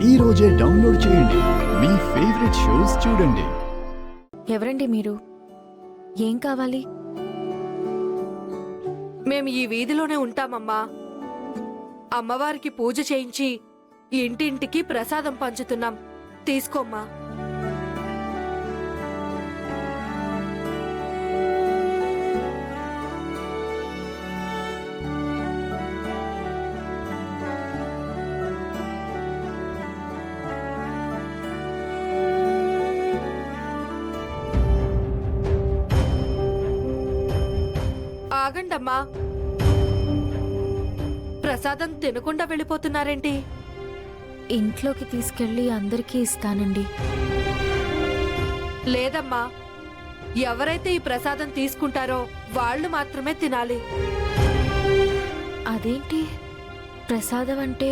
ఈ రోజే డౌన్లోడ్ చేయండి. మీ ఫేవరెట్ షోస్ చూడండి. ఎవరండి మీరు? ఏం కావాలి? మేము ఈ వీధిలోనే ఉంటామమ్మా. అమ్మవారికి పూజ చేయించి ఇంటింటికి ప్రసాదం పంచుతున్నాం. తీసుకోమ్మా. ఆగండమ్మా. ప్రసాదం తినకుండా వెళ్ళిపోతున్నారేంటి? ఇంట్లోకి తీసుకెళ్లి అందరికీ ఇస్తానండి. లేదమ్మా, ఎవరైతే ఈ ప్రసాదం తీసుకుంటారో వాళ్ళు మాత్రమే తినాలి. అదేంటి? ప్రసాదం అంటే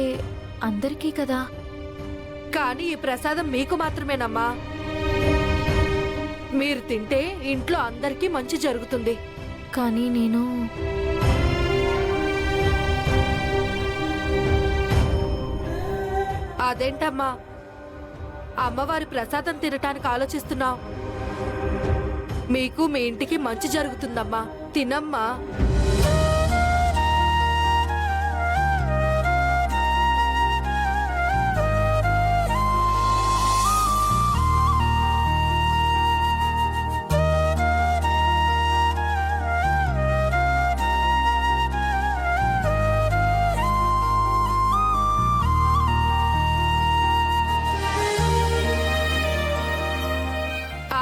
అందరికీ కదా. కానీ ఈ ప్రసాదం మీకు మాత్రమేనమ్మా. మీరు తింటే ఇంట్లో అందరికీ మంచి జరుగుతుంది. కానీ నేను అదేంటమ్మా, అమ్మవారి ప్రసాదం తినటానికి ఆలోచిస్తున్నావు? మీకు మీ ఇంటికి మంచి జరుగుతుందమ్మా. తినమ్మా.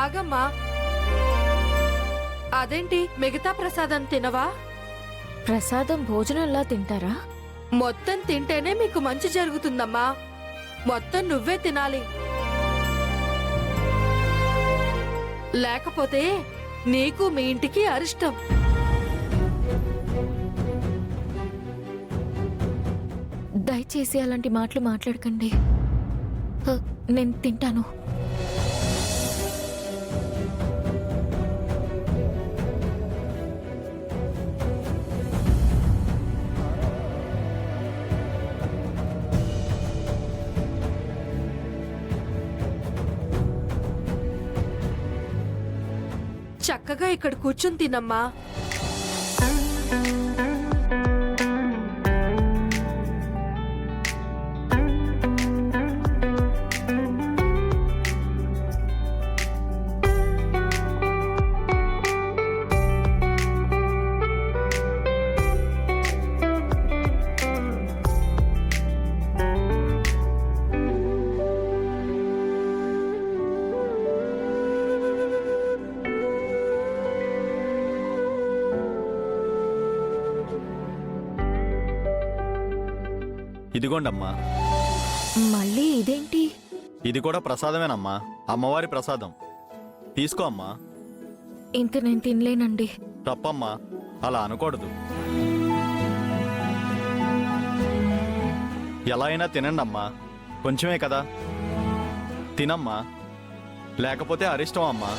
ఆగమ్మా. అదేంటి, మిగతా ప్రసాదం తినవా? ప్రసాదం భోజనంలా తింటారా? మొత్తం తింటేనే మీకు మంచి జరుగుతుందమ్మా. మొత్తం నువ్వే తినాలి. లేకపోతే నీకు మీ ఇంటికి అరిష్టం. దయచేసి అలాంటి మాటలు మాట్లాడకండి. నేను తింటాను. చక్కగా ఇక్కడ కూర్చుని తినమ్మా. ఇదిగోండమ్మా. మళ్ళీ ఇదేంటి? ఇది కూడా ప్రసాదమేనమ్మా, అమ్మవారి ప్రసాదం. తీసుకో అమ్మా. ఇంక నేను తినలేనండి. తప్పమ్మా, అలా అనకూడదు. ఎలా అయినా తినండమ్మా, కొంచెమే కదా. తినమ్మా, లేకపోతే అరిష్టం అమ్మా.